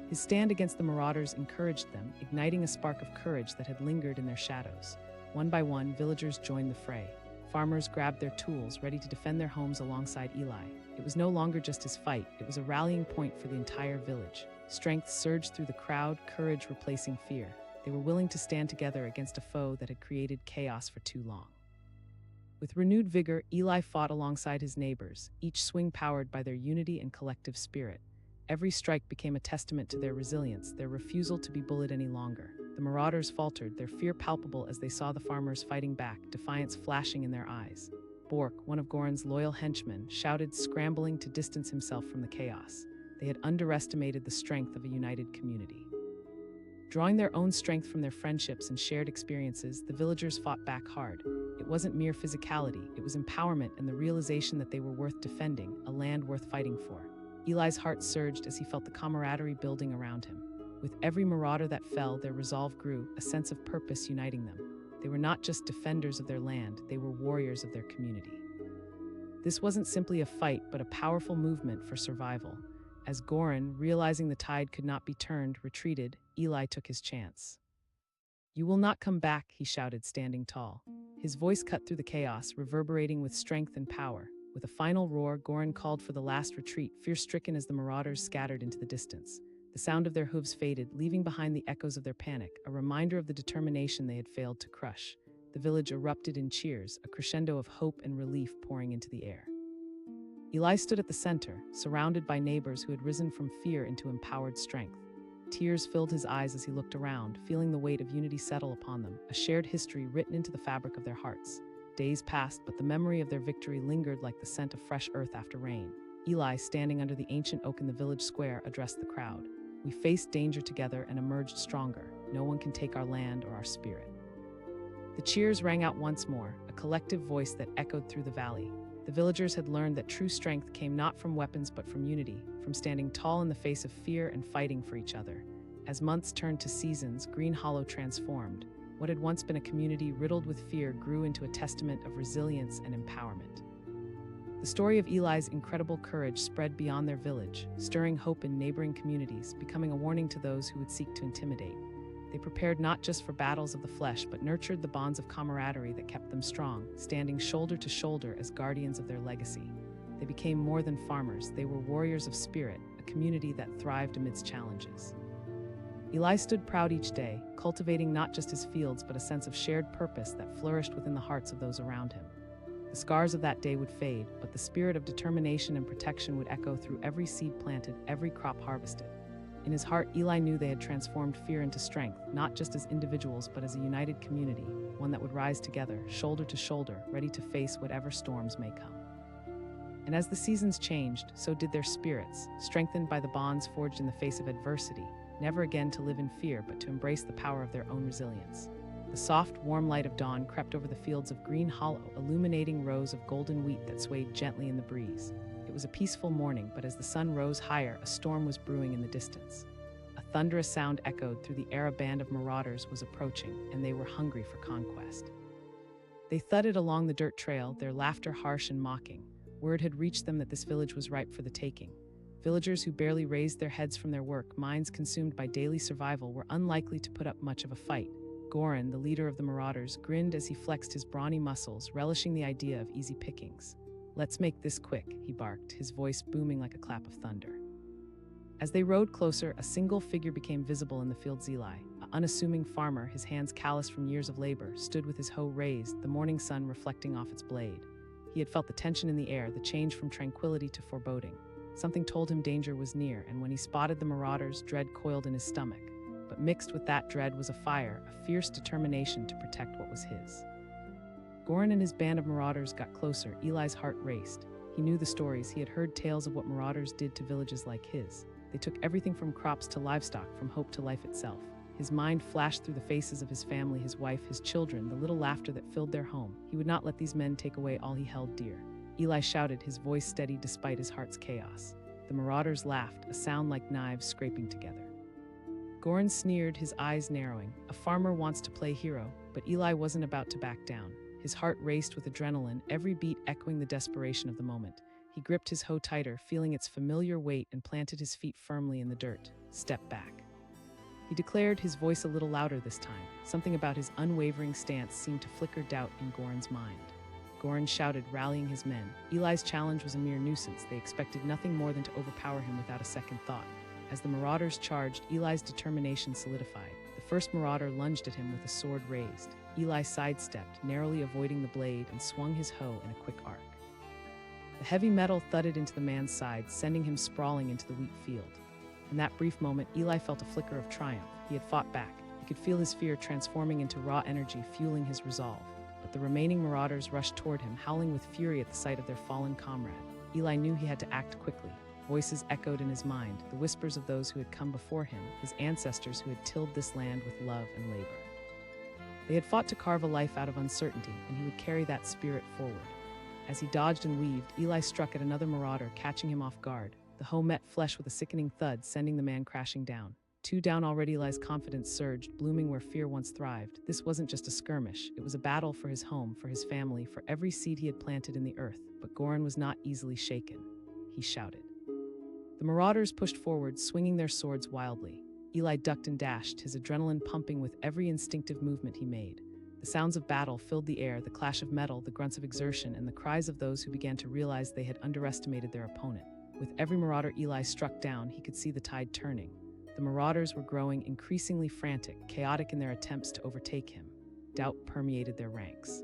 Speaker 1: His stand against the Marauders encouraged them, igniting a spark of courage that had lingered in their shadows. One by one, villagers joined the fray. Farmers grabbed their tools, ready to defend their homes alongside Eli. It was no longer just his fight, it was a rallying point for the entire village. Strength surged through the crowd, courage replacing fear. They were willing to stand together against a foe that had created chaos for too long. With renewed vigor, Eli fought alongside his neighbors, each swing powered by their unity and collective spirit. Every strike became a testament to their resilience, their refusal to be bullied any longer. The Marauders faltered, their fear palpable as they saw the farmers fighting back, defiance flashing in their eyes. Bork, one of Goran's loyal henchmen, shouted, scrambling to distance himself from the chaos. They had underestimated the strength of a united community. Drawing their own strength from their friendships and shared experiences, the villagers fought back hard. It wasn't mere physicality, it was empowerment and the realization that they were worth defending, a land worth fighting for. Eli's heart surged as he felt the camaraderie building around him. With every marauder that fell, their resolve grew, a sense of purpose uniting them. They were not just defenders of their land, they were warriors of their community. This wasn't simply a fight, but a powerful movement for survival. As Goran, realizing the tide could not be turned, retreated, Eli took his chance. "You will not come back," he shouted, standing tall. His voice cut through the chaos, reverberating with strength and power. With a final roar, Goran called for the last retreat, fear-stricken as the Marauders scattered into the distance. The sound of their hooves faded, leaving behind the echoes of their panic, a reminder of the determination they had failed to crush. The village erupted in cheers, a crescendo of hope and relief pouring into the air. Eli stood at the center, surrounded by neighbors who had risen from fear into empowered strength. Tears filled his eyes as he looked around, feeling the weight of unity settle upon them, a shared history written into the fabric of their hearts. Days passed, but the memory of their victory lingered like the scent of fresh earth after rain. Eli, standing under the ancient oak in the village square, addressed the crowd. "We faced danger together and emerged stronger. No one can take our land or our spirit." The cheers rang out once more, a collective voice that echoed through the valley. The villagers had learned that true strength came not from weapons but from unity, from standing tall in the face of fear and fighting for each other. As months turned to seasons, Green Hollow transformed. What had once been a community riddled with fear grew into a testament of resilience and empowerment. The story of Eli's incredible courage spread beyond their village, stirring hope in neighboring communities, becoming a warning to those who would seek to intimidate. They prepared not just for battles of the flesh, but nurtured the bonds of camaraderie that kept them strong, standing shoulder to shoulder as guardians of their legacy. They became more than farmers, they were warriors of spirit, a community that thrived amidst challenges. Eli stood proud each day, cultivating not just his fields, but a sense of shared purpose that flourished within the hearts of those around him. The scars of that day would fade, but the spirit of determination and protection would echo through every seed planted, every crop harvested. In his heart, Eli knew they had transformed fear into strength, not just as individuals, but as a united community, one that would rise together, shoulder to shoulder, ready to face whatever storms may come. And as the seasons changed, so did their spirits, strengthened by the bonds forged in the face of adversity, never again to live in fear, but to embrace the power of their own resilience. The soft, warm light of dawn crept over the fields of Green Hollow, illuminating rows of golden wheat that swayed gently in the breeze. It was a peaceful morning, but as the sun rose higher, a storm was brewing in the distance. A thunderous sound echoed through the air. A band of marauders was approaching, and they were hungry for conquest. They thudded along the dirt trail, their laughter harsh and mocking. Word had reached them that this village was ripe for the taking. Villagers who barely raised their heads from their work, minds consumed by daily survival, were unlikely to put up much of a fight. Goran, the leader of the Marauders, grinned as he flexed his brawny muscles, relishing the idea of easy pickings. "Let's make this quick," he barked, his voice booming like a clap of thunder. As they rode closer, a single figure became visible in the fields. Eli, an unassuming farmer, his hands calloused from years of labor, stood with his hoe raised, the morning sun reflecting off its blade. He had felt the tension in the air, the change from tranquility to foreboding. Something told him danger was near, and when he spotted the Marauders, dread coiled in his stomach. But mixed with that dread was a fire, a fierce determination to protect what was his. Goran and his band of marauders got closer. Eli's heart raced. He knew the stories. He had heard tales of what marauders did to villages like his. They took everything from crops to livestock, from hope to life itself. His mind flashed through the faces of his family, his wife, his children, the little laughter that filled their home. He would not let these men take away all he held dear. Eli shouted, his voice steady despite his heart's chaos. The marauders laughed, a sound like knives scraping together. Goran sneered, his eyes narrowing. A farmer wants to play hero, but Eli wasn't about to back down. His heart raced with adrenaline, every beat echoing the desperation of the moment. He gripped his hoe tighter, feeling its familiar weight, and planted his feet firmly in the dirt. Step back. He declared, his voice a little louder this time. Something about his unwavering stance seemed to flicker doubt in Goran's mind. Goran shouted, rallying his men. Eli's challenge was a mere nuisance. They expected nothing more than to overpower him without a second thought. As the Marauders charged, Eli's determination solidified. The first Marauder lunged at him with a sword raised. Eli sidestepped, narrowly avoiding the blade, and swung his hoe in a quick arc. The heavy metal thudded into the man's side, sending him sprawling into the wheat field. In that brief moment, Eli felt a flicker of triumph. He had fought back. He could feel his fear transforming into raw energy, fueling his resolve. But the remaining Marauders rushed toward him, howling with fury at the sight of their fallen comrade. Eli knew he had to act quickly. Voices echoed in his mind, the whispers of those who had come before him, his ancestors who had tilled this land with love and labor. They had fought to carve a life out of uncertainty, and he would carry that spirit forward. As he dodged and weaved, Eli struck at another Marauder, catching him off guard. The hoe met flesh with a sickening thud, sending the man crashing down. 2 down already, Eli's confidence surged, blooming where fear once thrived. This wasn't just a skirmish. It was a battle for his home, for his family, for every seed he had planted in the earth. But Goran was not easily shaken. He shouted. The Marauders pushed forward, swinging their swords wildly. Eli ducked and dashed, his adrenaline pumping with every instinctive movement he made. The sounds of battle filled the air, the clash of metal, the grunts of exertion, and the cries of those who began to realize they had underestimated their opponent. With every Marauder Eli struck down, he could see the tide turning. The Marauders were growing increasingly frantic, chaotic in their attempts to overtake him. Doubt permeated their ranks.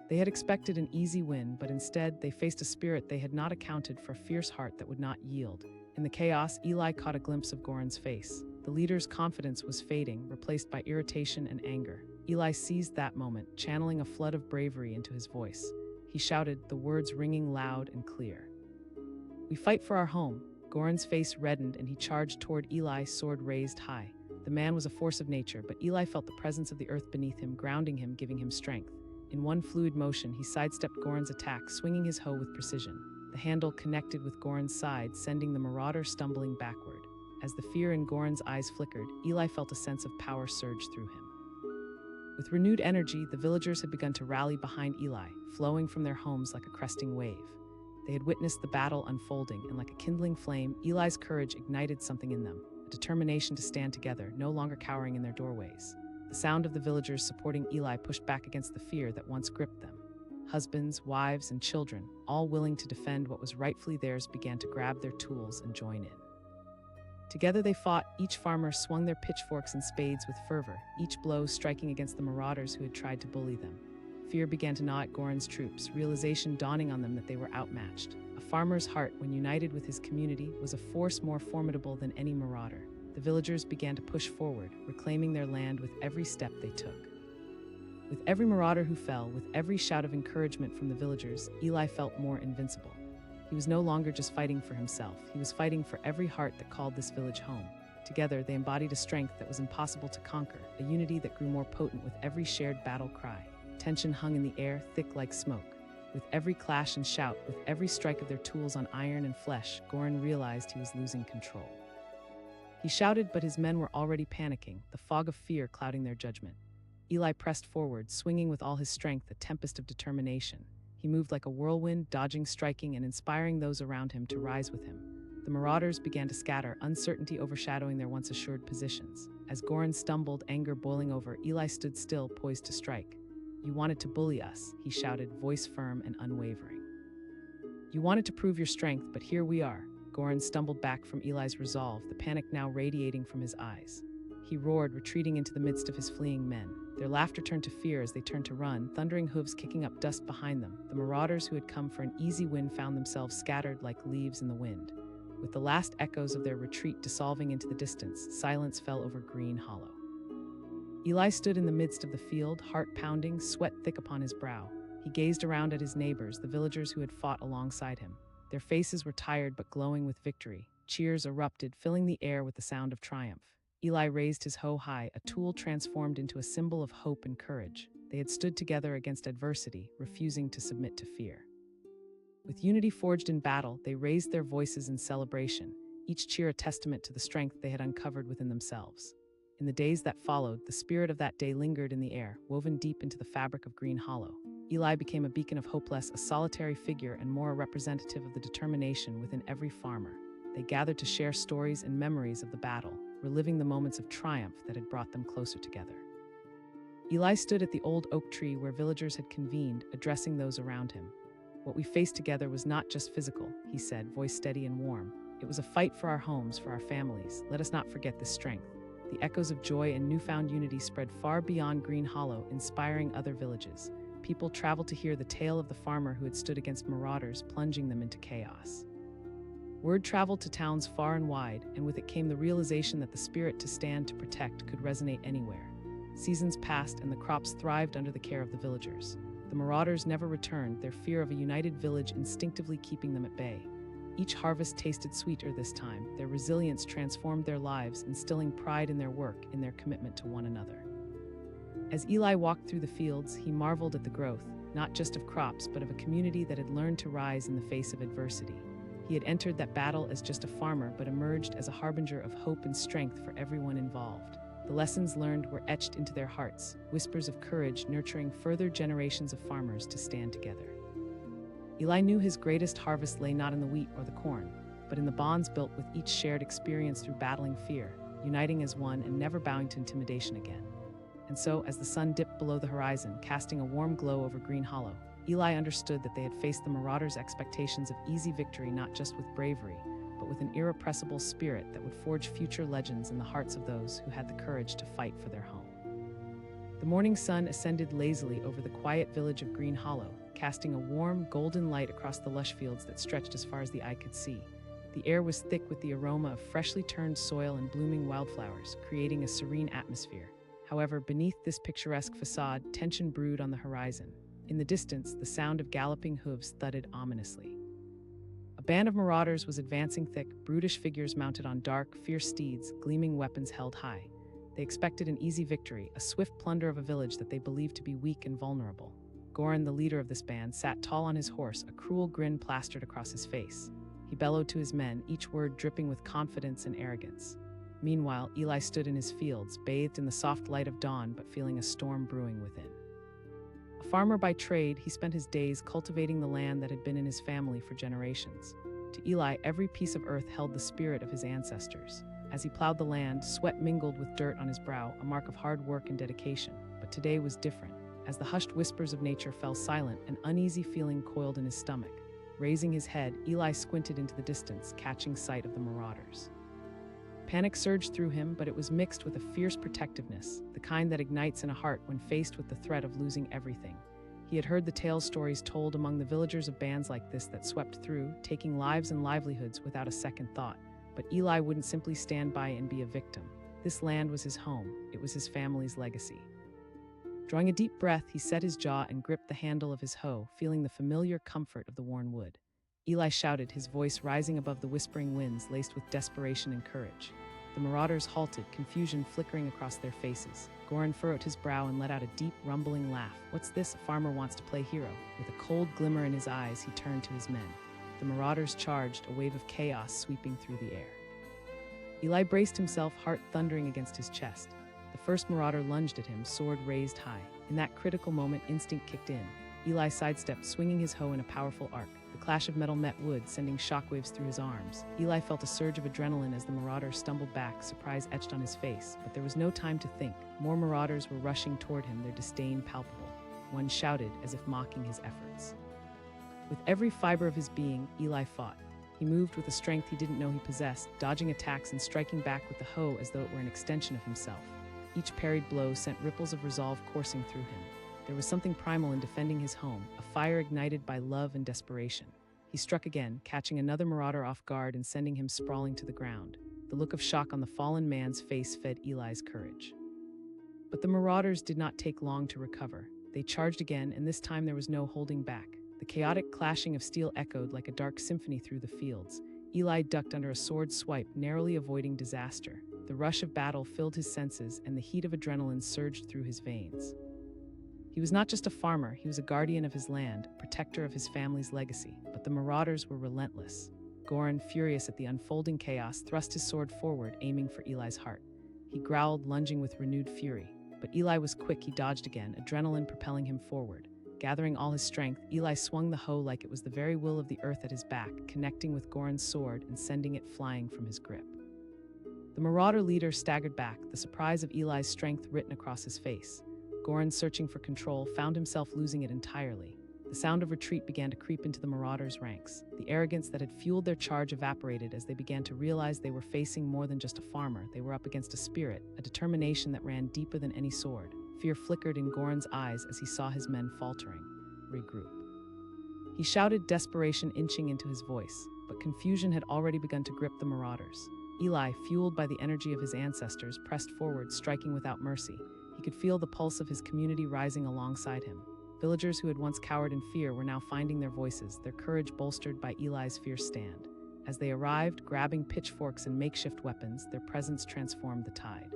Speaker 1: They had expected an easy win, but instead they faced a spirit they had not accounted for, a fierce heart that would not yield. In the chaos, Eli caught a glimpse of Goran's face. The leader's confidence was fading, replaced by irritation and anger. Eli seized that moment, channeling a flood of bravery into his voice. He shouted, the words ringing loud and clear. "We fight for our home." Goran's face reddened and he charged toward Eli, sword raised high. The man was a force of nature, but Eli felt the presence of the earth beneath him, grounding him, giving him strength. In one fluid motion, he sidestepped Goran's attack, swinging his hoe with precision. The handle connected with Goran's side, sending the Marauder stumbling backward. As the fear in Goran's eyes flickered, Eli felt a sense of power surge through him. With renewed energy, the villagers had begun to rally behind Eli, flowing from their homes like a cresting wave. They had witnessed the battle unfolding, and like a kindling flame, Eli's courage ignited something in them, a determination to stand together, no longer cowering in their doorways. The sound of the villagers supporting Eli pushed back against the fear that once gripped them. Husbands, wives, and children, all willing to defend what was rightfully theirs, began to grab their tools and join in. Together they fought. Each farmer swung their pitchforks and spades with fervor, each blow striking against the Marauders who had tried to bully them. Fear began to gnaw at Goran's troops, realization dawning on them that they were outmatched. A farmer's heart, when united with his community, was a force more formidable than any Marauder. The villagers began to push forward, reclaiming their land with every step they took. With every Marauder who fell, with every shout of encouragement from the villagers, Eli felt more invincible. He was no longer just fighting for himself. He was fighting for every heart that called this village home. Together, they embodied a strength that was impossible to conquer, a unity that grew more potent with every shared battle cry. Tension hung in the air, thick like smoke. With every clash and shout, with every strike of their tools on iron and flesh, Goran realized he was losing control. He shouted, but his men were already panicking, the fog of fear clouding their judgment. Eli pressed forward, swinging with all his strength, a tempest of determination. He moved like a whirlwind, dodging, striking, and inspiring those around him to rise with him. The Marauders began to scatter, uncertainty overshadowing their once assured positions. As Goran stumbled, anger boiling over, Eli stood still, poised to strike. "You wanted to bully us," he shouted, voice firm and unwavering. "You wanted to prove your strength, but here we are." Goran stumbled back from Eli's resolve, the panic now radiating from his eyes. He roared, retreating into the midst of his fleeing men. Their laughter turned to fear as they turned to run, thundering hooves kicking up dust behind them. The Marauders who had come for an easy win found themselves scattered like leaves in the wind. With the last echoes of their retreat dissolving into the distance, silence fell over Green Hollow. Eli stood in the midst of the field, heart pounding, sweat thick upon his brow. He gazed around at his neighbors, the villagers who had fought alongside him. Their faces were tired but glowing with victory. Cheers erupted, filling the air with the sound of triumph. Eli raised his hoe high, a tool transformed into a symbol of hope and courage. They had stood together against adversity, refusing to submit to fear. With unity forged in battle, they raised their voices in celebration, each cheer a testament to the strength they had uncovered within themselves. In the days that followed, the spirit of that day lingered in the air, woven deep into the fabric of Green Hollow. Eli became a beacon of hope, less a solitary figure and more a representative of the determination within every farmer. They gathered to share stories and memories of the battle, reliving the moments of triumph that had brought them closer together. Eli stood at the old oak tree where villagers had convened, addressing those around him. "What we faced together was not just physical," he said, voice steady and warm. "It was a fight for our homes, for our families. Let us not forget this strength." The echoes of joy and newfound unity spread far beyond Green Hollow, inspiring other villages. People traveled to hear the tale of the farmer who had stood against marauders, plunging them into chaos. Word traveled to towns far and wide, and with it came the realization that the spirit to stand to protect could resonate anywhere. Seasons passed, and the crops thrived under the care of the villagers. The marauders never returned, their fear of a united village instinctively keeping them at bay. Each harvest tasted sweeter this time. Their resilience transformed their lives, instilling pride in their work, in their commitment to one another. As Eli walked through the fields, he marveled at the growth, not just of crops, but of a community that had learned to rise in the face of adversity. He had entered that battle as just a farmer, but emerged as a harbinger of hope and strength for everyone involved. The lessons learned were etched into their hearts, whispers of courage nurturing further generations of farmers to stand together. Eli knew his greatest harvest lay not in the wheat or the corn, but in the bonds built with each shared experience through battling fear, uniting as one and never bowing to intimidation again. And so, as the sun dipped below the horizon, casting a warm glow over Green Hollow, Eli understood that they had faced the marauders' expectations of easy victory not just with bravery, but with an irrepressible spirit that would forge future legends in the hearts of those who had the courage to fight for their home. The morning sun ascended lazily over the quiet village of Green Hollow, casting a warm, golden light across the lush fields that stretched as far as the eye could see. The air was thick with the aroma of freshly turned soil and blooming wildflowers, creating a serene atmosphere. However, beneath this picturesque facade, tension brewed on the horizon. In the distance, the sound of galloping hooves thudded ominously. A band of marauders was advancing thick, brutish figures mounted on dark, fierce steeds, gleaming weapons held high. They expected an easy victory, a swift plunder of a village that they believed to be weak and vulnerable. Goran, the leader of this band, sat tall on his horse, a cruel grin plastered across his face. He bellowed to his men, each word dripping with confidence and arrogance. Meanwhile, Eli stood in his fields, bathed in the soft light of dawn, but feeling a storm brewing within. A farmer by trade, he spent his days cultivating the land that had been in his family for generations. To Eli, every piece of earth held the spirit of his ancestors. As he plowed the land, sweat mingled with dirt on his brow, a mark of hard work and dedication. But today was different. As the hushed whispers of nature fell silent, an uneasy feeling coiled in his stomach. Raising his head, Eli squinted into the distance, catching sight of the marauders. Panic surged through him, but it was mixed with a fierce protectiveness, the kind that ignites in a heart when faced with the threat of losing everything. He had heard the tale stories told among the villagers of bands like this that swept through, taking lives and livelihoods without a second thought. But Eli wouldn't simply stand by and be a victim. This land was his home. It was his family's legacy. Drawing a deep breath, he set his jaw and gripped the handle of his hoe, feeling the familiar comfort of the worn wood. Eli shouted, his voice rising above the whispering winds laced with desperation and courage. The marauders halted, confusion flickering across their faces. Goran furrowed his brow and let out a deep, rumbling laugh. "What's this? A farmer wants to play hero." With a cold glimmer in his eyes, he turned to his men. The marauders charged, a wave of chaos sweeping through the air. Eli braced himself, heart thundering against his chest. The first marauder lunged at him, sword raised high. In that critical moment, instinct kicked in. Eli sidestepped, swinging his hoe in a powerful arc. The clash of metal met wood, sending shockwaves through his arms. Eli felt a surge of adrenaline as the marauder stumbled back, surprise etched on his face. But there was no time to think. More marauders were rushing toward him, their disdain palpable. One shouted, as if mocking his efforts. With every fiber of his being, Eli fought. He moved with a strength he didn't know he possessed, dodging attacks and striking back with the hoe as though it were an extension of himself. Each parried blow sent ripples of resolve coursing through him. There was something primal in defending his home, a fire ignited by love and desperation. He struck again, catching another marauder off guard and sending him sprawling to the ground. The look of shock on the fallen man's face fed Eli's courage. But the marauders did not take long to recover. They charged again, and this time there was no holding back. The chaotic clashing of steel echoed like a dark symphony through the fields. Eli ducked under a sword swipe, narrowly avoiding disaster. The rush of battle filled his senses, and the heat of adrenaline surged through his veins. He was not just a farmer, he was a guardian of his land, a protector of his family's legacy. But the marauders were relentless. Goran, furious at the unfolding chaos, thrust his sword forward, aiming for Eli's heart. He growled, lunging with renewed fury. But Eli was quick. He dodged again, adrenaline propelling him forward. Gathering all his strength, Eli swung the hoe like it was the very will of the earth at his back, connecting with Goran's sword and sending it flying from his grip. The Marauder leader staggered back, the surprise of Eli's strength written across his face. Goran, searching for control, found himself losing it entirely. The sound of retreat began to creep into the Marauders' ranks. The arrogance that had fueled their charge evaporated as they began to realize they were facing more than just a farmer. They were up against a spirit, a determination that ran deeper than any sword. Fear flickered in Goran's eyes as he saw his men faltering. Regroup. He shouted, desperation inching into his voice, but confusion had already begun to grip the Marauders. Eli, fueled by the energy of his ancestors, pressed forward, striking without mercy. He could feel the pulse of his community rising alongside him. Villagers who had once cowered in fear were now finding their voices, their courage bolstered by Eli's fierce stand. As they arrived, grabbing pitchforks and makeshift weapons, their presence transformed the tide.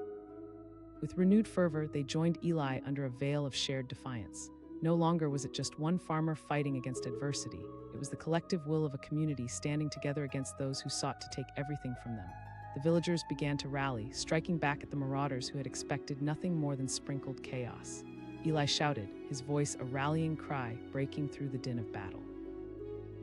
Speaker 1: With renewed fervor, they joined Eli under a veil of shared defiance. No longer was it just one farmer fighting against adversity. It was the collective will of a community standing together against those who sought to take everything from them. The villagers began to rally, striking back at the Marauders who had expected nothing more than sprinkled chaos. Eli shouted, his voice a rallying cry breaking through the din of battle.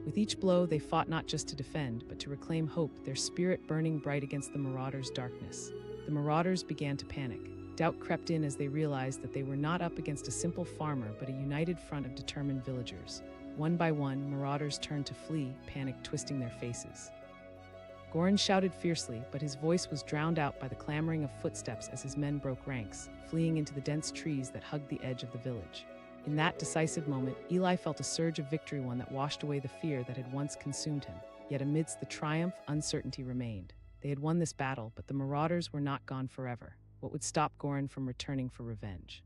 Speaker 1: With each blow, they fought not just to defend, but to reclaim hope, their spirit burning bright against the Marauders' darkness. The Marauders began to panic. Doubt crept in as they realized that they were not up against a simple farmer, but a united front of determined villagers. One by one, Marauders turned to flee, panic twisting their faces. Goran shouted fiercely, but his voice was drowned out by the clamoring of footsteps as his men broke ranks, fleeing into the dense trees that hugged the edge of the village. In that decisive moment, Eli felt a surge of victory, one that washed away the fear that had once consumed him. Yet amidst the triumph, uncertainty remained. They had won this battle, but the Marauders were not gone forever. What would stop Goran from returning for revenge?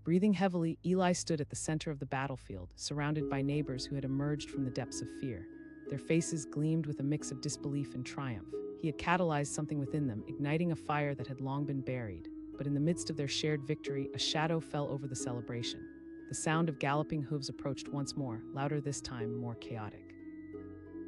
Speaker 1: Breathing heavily, Eli stood at the center of the battlefield, surrounded by neighbors who had emerged from the depths of fear. Their faces gleamed with a mix of disbelief and triumph. He had catalyzed something within them, igniting a fire that had long been buried. But in the midst of their shared victory, a shadow fell over the celebration. The sound of galloping hooves approached once more, louder this time, more chaotic.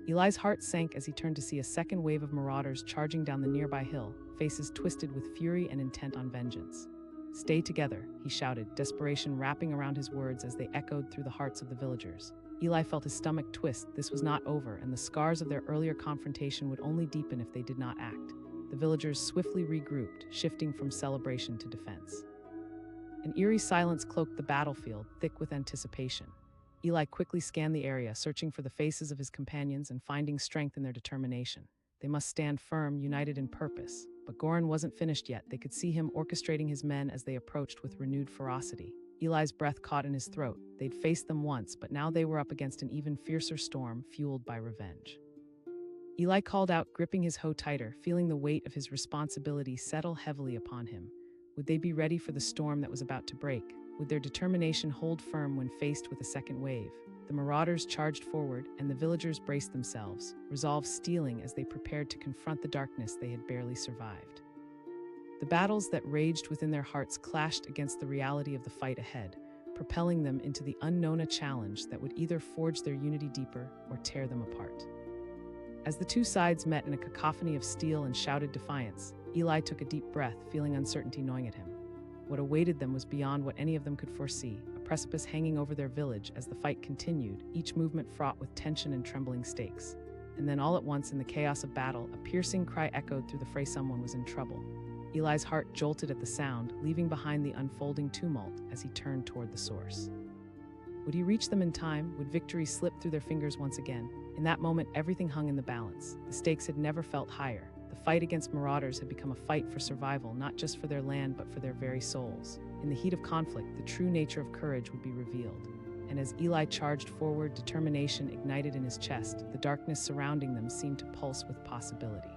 Speaker 1: Eli's heart sank as he turned to see a second wave of Marauders charging down the nearby hill, faces twisted with fury and intent on vengeance. "Stay together," he shouted, desperation wrapping around his words as they echoed through the hearts of the villagers. Eli felt his stomach twist. This was not over, and the scars of their earlier confrontation would only deepen if they did not act. The villagers swiftly regrouped, shifting from celebration to defense. An eerie silence cloaked the battlefield, thick with anticipation. Eli quickly scanned the area, searching for the faces of his companions and finding strength in their determination. They must stand firm, united in purpose. But Goran wasn't finished yet. They could see him orchestrating his men as they approached with renewed ferocity. Eli's breath caught in his throat. They'd faced them once, but now they were up against an even fiercer storm, fueled by revenge. Eli called out, gripping his hoe tighter, feeling the weight of his responsibility settle heavily upon him. Would they be ready for the storm that was about to break? Would their determination hold firm when faced with a second wave? The Marauders charged forward, and the villagers braced themselves, resolve steeling as they prepared to confront the darkness they had barely survived. The battles that raged within their hearts clashed against the reality of the fight ahead, propelling them into the unknown, a challenge that would either forge their unity deeper or tear them apart. As the two sides met in a cacophony of steel and shouted defiance, Eli took a deep breath, feeling uncertainty gnawing at him. What awaited them was beyond what any of them could foresee, a precipice hanging over their village as the fight continued, each movement fraught with tension and trembling stakes. And then all at once, in the chaos of battle, a piercing cry echoed through the fray. Someone was in trouble. Eli's heart jolted at the sound, leaving behind the unfolding tumult as he turned toward the source. Would he reach them in time? Would victory slip through their fingers once again? In that moment, everything hung in the balance. The stakes had never felt higher. The fight against Marauders had become a fight for survival, not just for their land, but for their very souls. In the heat of conflict, the true nature of courage would be revealed. And as Eli charged forward, determination ignited in his chest. The darkness surrounding them seemed to pulse with possibility.